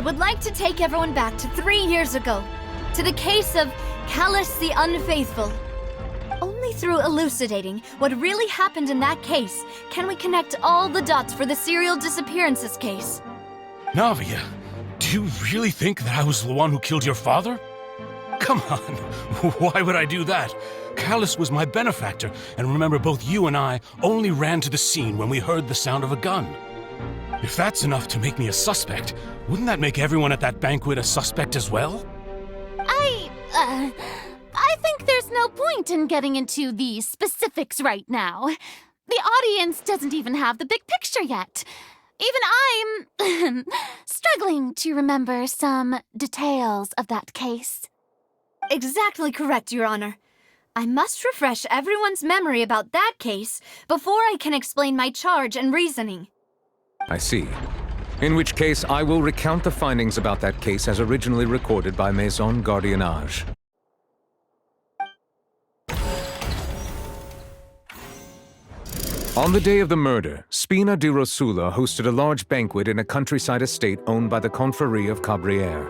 would like to take everyone back to 3 years ago, to the case of Callus the Unfaithful. Only through elucidating what really happened in that case can we connect all the dots for the serial disappearances case. Navia, do you really think that I was the one who killed your father? Come on, why would I do that? Callus was my benefactor, and remember both you and I only ran to the scene when we heard the sound of a gun. If that's enough to make me a suspect, wouldn't that make everyone at that banquet a suspect as well? I think there's no point in getting into the specifics right now. The audience doesn't even have the big picture yet. Even I'm struggling to remember some details of that case. Exactly correct, Your Honor. I must refresh everyone's memory about that case before I can explain my charge and reasoning. I see. In which case, I will recount the findings about that case as originally recorded by Maison Gardiennage. On the day of the murder, Spina di Rosula hosted a large banquet in a countryside estate owned by the Confrérie of Cabrières.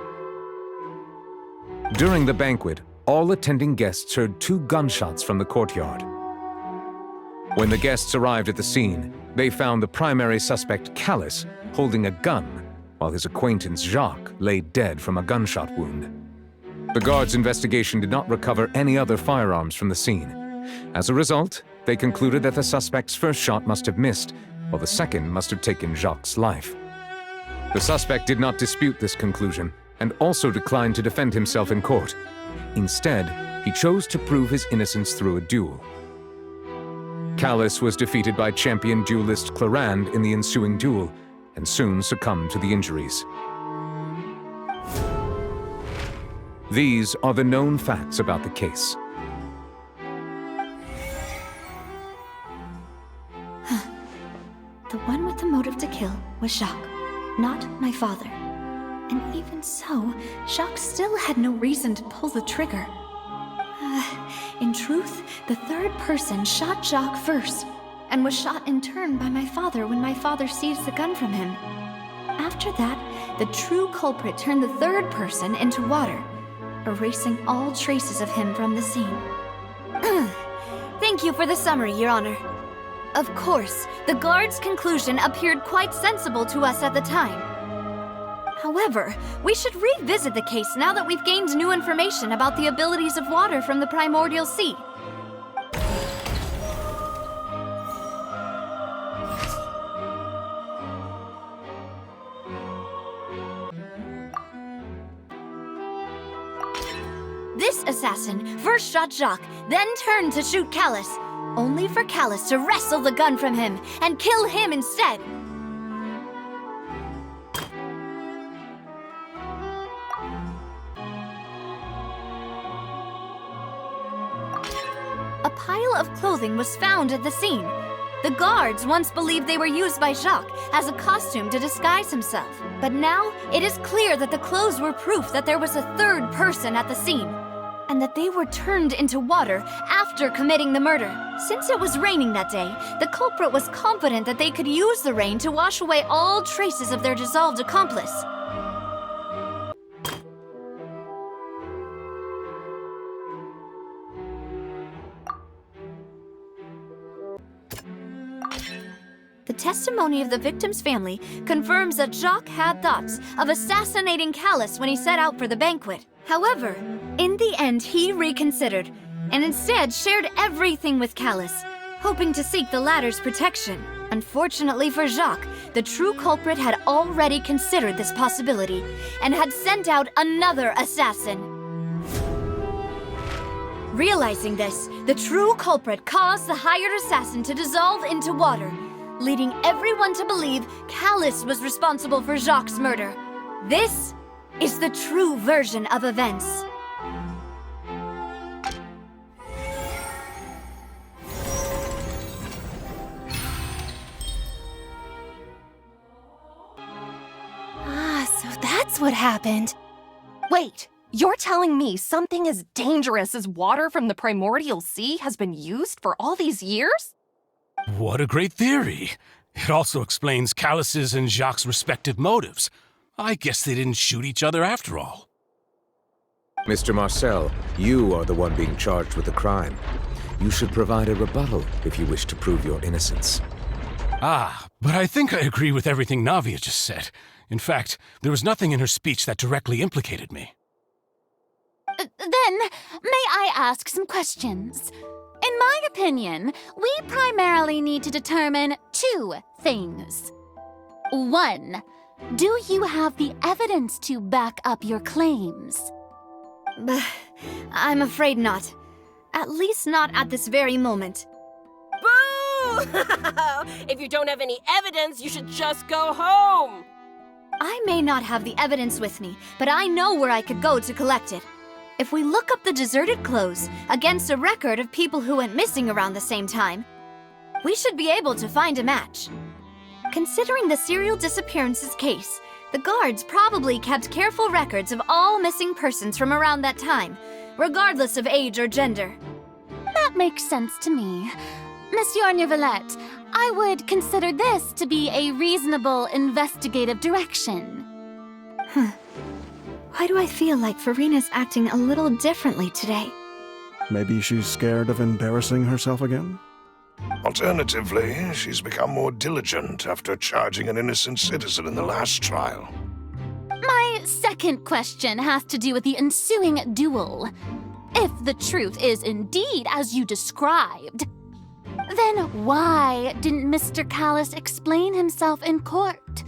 During the banquet, all attending guests heard 2 gunshots from the courtyard. When the guests arrived at the scene, they found the primary suspect, Callus, holding a gun, while his acquaintance, Jacques, lay dead from a gunshot wound. The guards' investigation did not recover any other firearms from the scene. As a result, they concluded that the suspect's first shot must have missed, while the second must have taken Jacques' life. The suspect did not dispute this conclusion, and also declined to defend himself in court. Instead, he chose to prove his innocence through a duel. Callus was defeated by champion duelist Clarand in the ensuing duel, and soon succumbed to the injuries. These are the known facts about the case. The one with the motive to kill was Jacques, not my father. And even so, Jacques still had no reason to pull the trigger. In truth, the third person shot Jacques first, and was shot in turn by my father when my father seized the gun from him. After that, the true culprit turned the third person into water, erasing all traces of him from the scene. Thank you for the summary, Your Honor. Of course, the guard's conclusion appeared quite sensible to us at the time. However, we should revisit the case now that we've gained new information about the abilities of water from the primordial sea. This assassin first shot Jacques, then turned to shoot Callus, only for Callus to wrestle the gun from him and kill him instead. A pile of clothing was found at the scene. The guards once believed they were used by Jacques as a costume to disguise himself. But now, it is clear that the clothes were proof that there was a third person at the scene, and that they were turned into water after committing the murder. Since it was raining that day, the culprit was confident that they could use the rain to wash away all traces of their dissolved accomplice. The testimony of the victim's family confirms that Jacques had thoughts of assassinating Callus when he set out for the banquet. However, in the end he reconsidered, and instead shared everything with Callus, hoping to seek the latter's protection. Unfortunately for Jacques, the true culprit had already considered this possibility, and had sent out another assassin. Realizing this, the true culprit caused the hired assassin to dissolve into water, leading everyone to believe Callus was responsible for Jacques' murder. This is the true version of events. So that's what happened. Wait, you're telling me something as dangerous as water from the primordial sea has been used for all these years? What a great theory! It also explains Callus's and Jacques' respective motives. I guess they didn't shoot each other after all. Mr. Marcel, you are the one being charged with the crime. You should provide a rebuttal if you wish to prove your innocence. Ah, but I think I agree with everything Navia just said. In fact, there was nothing in her speech that directly implicated me. Then, may I ask some questions? In my opinion, we primarily need to determine two things. 1. Do you have the evidence to back up your claims? I'm afraid not. At least not at this very moment. Boo! If you don't have any evidence, you should just go home! I may not have the evidence with me, but I know where I could go to collect it. If we look up the deserted clothes against a record of people who went missing around the same time, we should be able to find a match. Considering the serial disappearances case, the guards probably kept careful records of all missing persons from around that time, regardless of age or gender. That makes sense to me. Monsieur Neuvillette, I would consider this to be a reasonable investigative direction. Why do I feel like Farina's acting a little differently today? Maybe she's scared of embarrassing herself again? Alternatively, she's become more diligent after charging an innocent citizen in the last trial. My second question has to do with the ensuing duel. If the truth is indeed as you described, then why didn't Mr. Callis explain himself in court?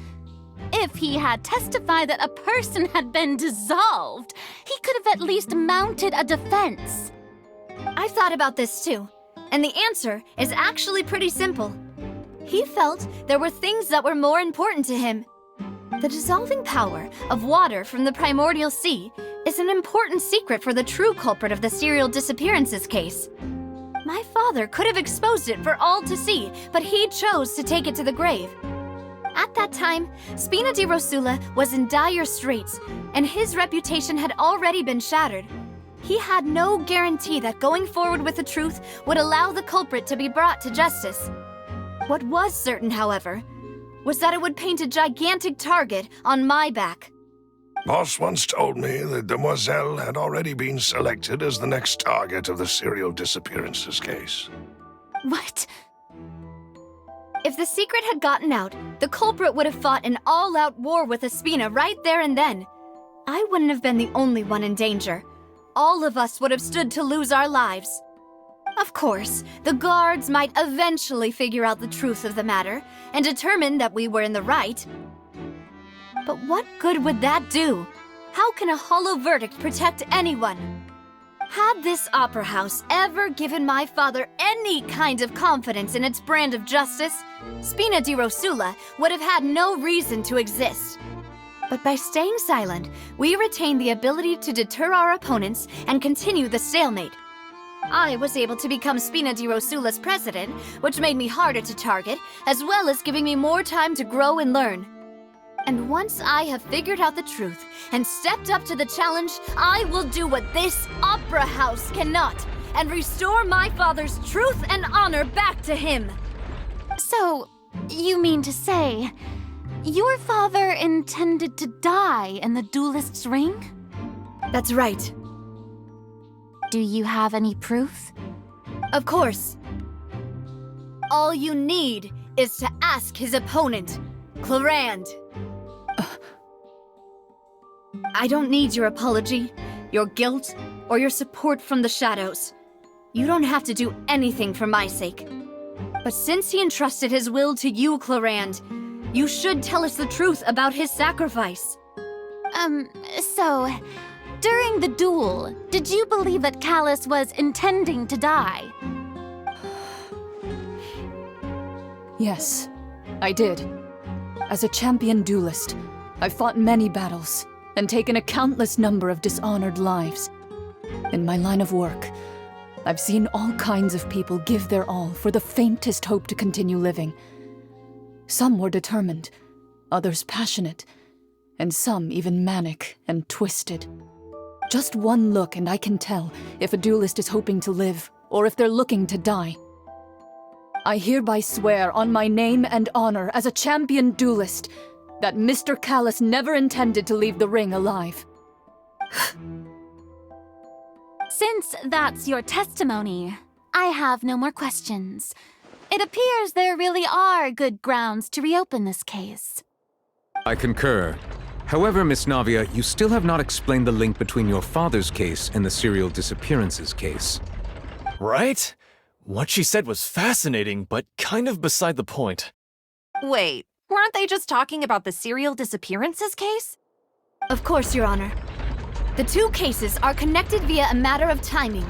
If he had testified that a person had been dissolved, he could have at least mounted a defense. I've thought about this too, and the answer is actually pretty simple. He felt there were things that were more important to him. The dissolving power of water from the primordial sea is an important secret for the true culprit of the serial disappearances case. My father could have exposed it for all to see, but he chose to take it to the grave. At that time, Spina di Rosula was in dire straits, and his reputation had already been shattered. He had no guarantee that going forward with the truth would allow the culprit to be brought to justice. What was certain, however, was that it would paint a gigantic target on my back. Boss once told me that Demoiselle had already been selected as the next target of the serial disappearances case. What? If the secret had gotten out, the culprit would have fought an all-out war with Espina right there and then. I wouldn't have been the only one in danger. All of us would have stood to lose our lives. Of course, the guards might eventually figure out the truth of the matter and determine that we were in the right. But what good would that do? How can a hollow verdict protect anyone? Had this opera house ever given my father any kind of confidence in its brand of justice, Spina di Rosula would have had no reason to exist. But by staying silent, we retain the ability to deter our opponents and continue the stalemate. I was able to become Spina di Rosula's president, which made me harder to target, as well as giving me more time to grow and learn. And once I have figured out the truth and stepped up to the challenge, I will do what this opera house cannot and restore my father's truth and honor back to him. So, you mean to say, your father intended to die in the duelist's ring? That's right. Do you have any proof? Of course. All you need is to ask his opponent, Clarand. I don't need your apology, your guilt, or your support from the shadows. You don't have to do anything for my sake. But since he entrusted his will to you, Clarand, you should tell us the truth about his sacrifice. So, during the duel, did you believe that Callis was intending to die? Yes, I did. As a champion duelist, I've fought many battles and taken a countless number of dishonored lives. In my line of work, I've seen all kinds of people give their all for the faintest hope to continue living. Some were determined, others passionate, and some even manic and twisted. Just one look and I can tell if a duelist is hoping to live or if they're looking to die. I hereby swear on my name and honor as a champion duelist that Mr. Callus never intended to leave the ring alive. Since that's your testimony, I have no more questions. It appears there really are good grounds to reopen this case. I concur. However, Miss Navia, you still have not explained the link between your father's case and the serial disappearances case. Right? What she said was fascinating, but kind of beside the point. Wait, weren't they just talking about the serial disappearances case? Of course, Your Honor. The two cases are connected via a matter of timing.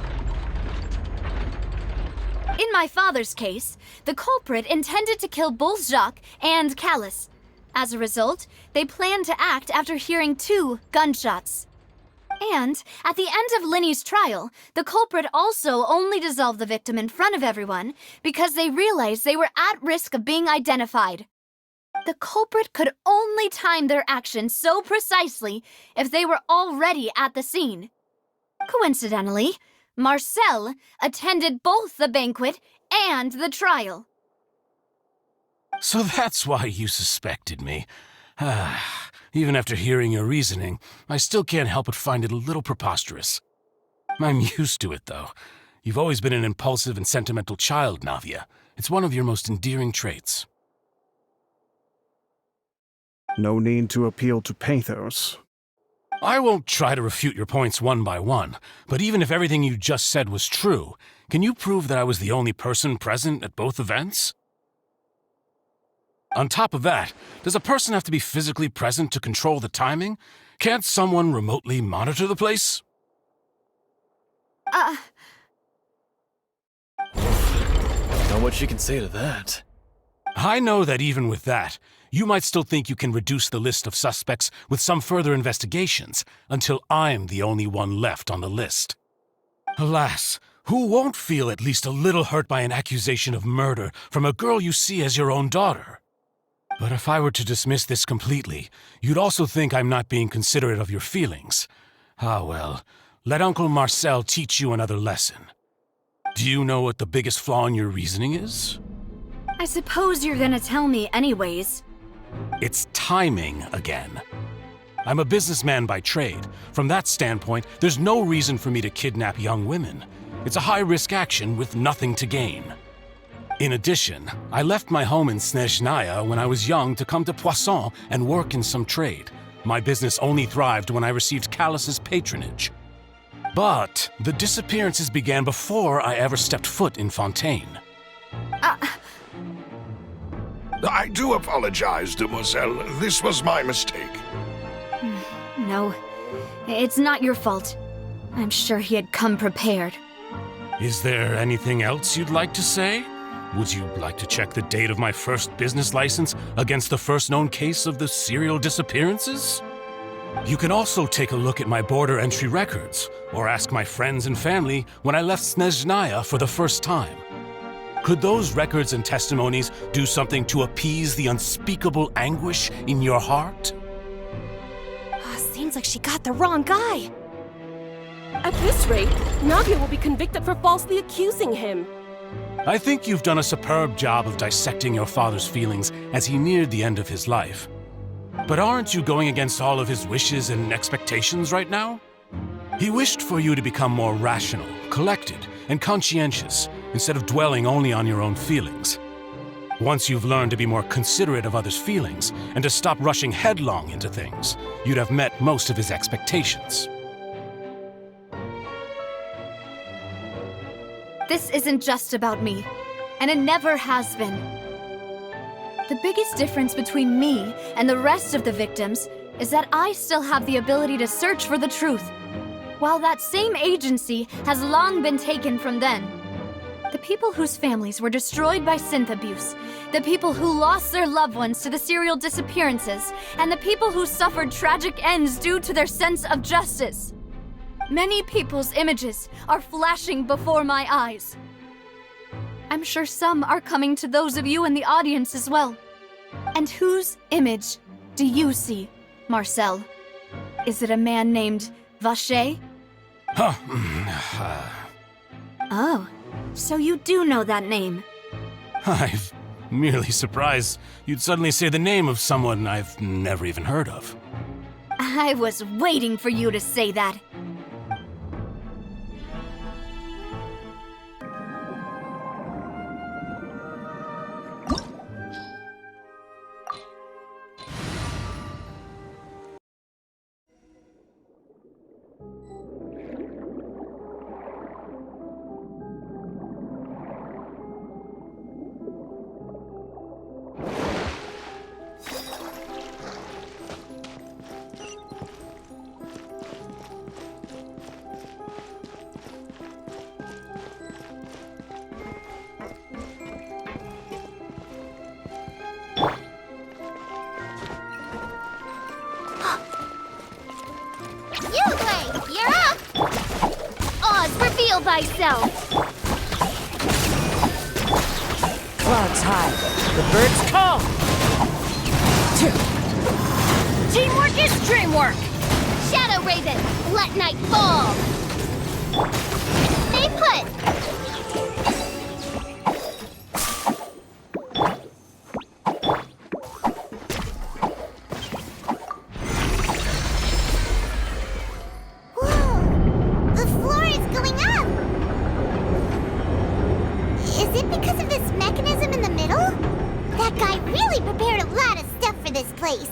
In my father's case, the culprit intended to kill both Jacques and Callus. As a result, they planned to act after hearing 2 gunshots. And at the end of Linny's trial, the culprit also only dissolved the victim in front of everyone because they realized they were at risk of being identified. The culprit could only time their actions so precisely if they were already at the scene. Coincidentally, Marcel attended both the banquet and the trial. So that's why you suspected me. Even after hearing your reasoning, I still can't help but find it a little preposterous. I'm used to it, though. You've always been an impulsive and sentimental child, Navia. It's one of your most endearing traits. No need to appeal to pathos. I won't try to refute your points one by one, but even if everything you just said was true, can you prove that I was the only person present at both events? On top of that, does a person have to be physically present to control the timing? Can't someone remotely monitor the place? Know what she can say to that. I know that even with that, you might still think you can reduce the list of suspects with some further investigations until I'm the only one left on the list. Alas, who won't feel at least a little hurt by an accusation of murder from a girl you see as your own daughter? But if I were to dismiss this completely, you'd also think I'm not being considerate of your feelings. Ah well, let Uncle Marcel teach you another lesson. Do you know what the biggest flaw in your reasoning is? I suppose you're gonna tell me anyways. It's timing again. I'm a businessman by trade. From that standpoint, there's no reason for me to kidnap young women. It's a high-risk action with nothing to gain. In addition, I left my home in Snezhnaya when I was young to come to Poisson and work in some trade. My business only thrived when I received Callus's patronage. But the disappearances began before I ever stepped foot in Fontaine. I do apologize, demoiselle. This was my mistake. No, it's not your fault. I'm sure he had come prepared. Is there anything else you'd like to say? Would you like to check the date of my first business license against the first known case of the serial disappearances? You can also take a look at my border entry records, or ask my friends and family when I left Snezhnaya for the first time. Could those records and testimonies do something to appease the unspeakable anguish in your heart? Seems like she got the wrong guy. At this rate, Navia will be convicted for falsely accusing him. I think you've done a superb job of dissecting your father's feelings as he neared the end of his life. But aren't you going against all of his wishes and expectations right now? He wished for you to become more rational, collected, and conscientious, instead of dwelling only on your own feelings. Once you've learned to be more considerate of others' feelings and to stop rushing headlong into things, you'd have met most of his expectations. This isn't just about me, and it never has been. The biggest difference between me and the rest of the victims is that I still have the ability to search for the truth, while that same agency has long been taken from them. The people whose families were destroyed by synth abuse, the people who lost their loved ones to the serial disappearances, and the people who suffered tragic ends due to their sense of justice. Many people's images are flashing before my eyes. I'm sure some are coming to those of you in the audience as well. And whose image do you see, Marcel? Is it a man named Vacher? Oh, so you do know that name. I've Merely surprised you'd suddenly say the name of someone I've never even heard of. I was waiting for you to say that. You're up! Oz, reveal thyself! Clouds high. The birds call. Teamwork is dreamwork! Shadow Raven, let night fall! Stay put! Place.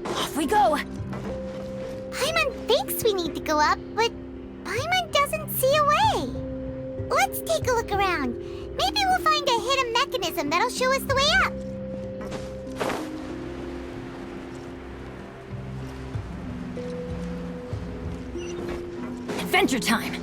Off we go! Paimon thinks we need to go up, but Paimon doesn't see a way. Let's take a look around. Maybe we'll find a hidden mechanism that'll show us the way up. Adventure time!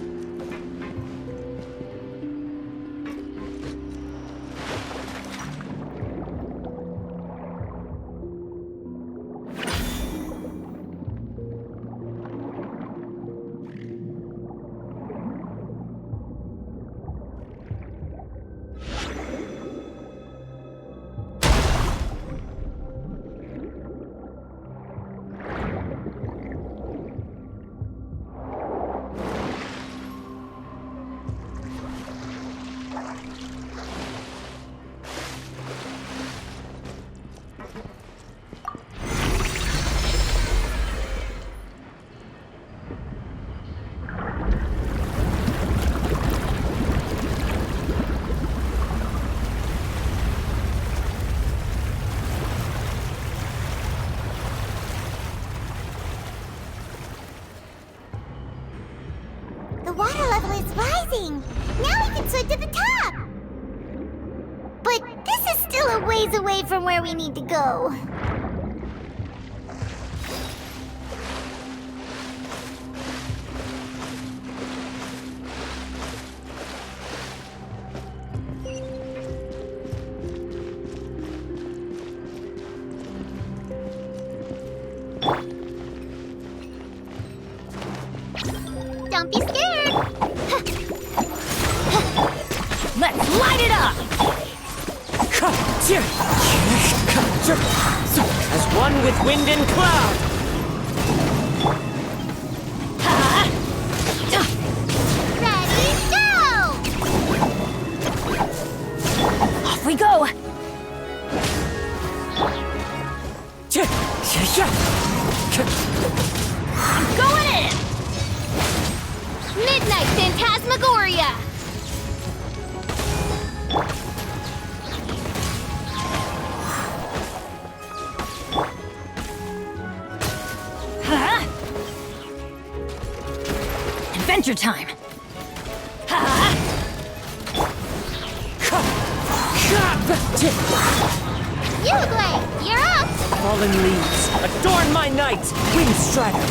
The water level is rising. Now we can swim to the top. But this is still a ways away from where we need to go. Don't be scared. Let's light it up! As one with wind and cloud. Ready, go! Off we go! I'm going in! Midnight Phantasmagoria! Adventure time! Uglay, you're up! Fallen leaves, adorn my night! Wind Strider!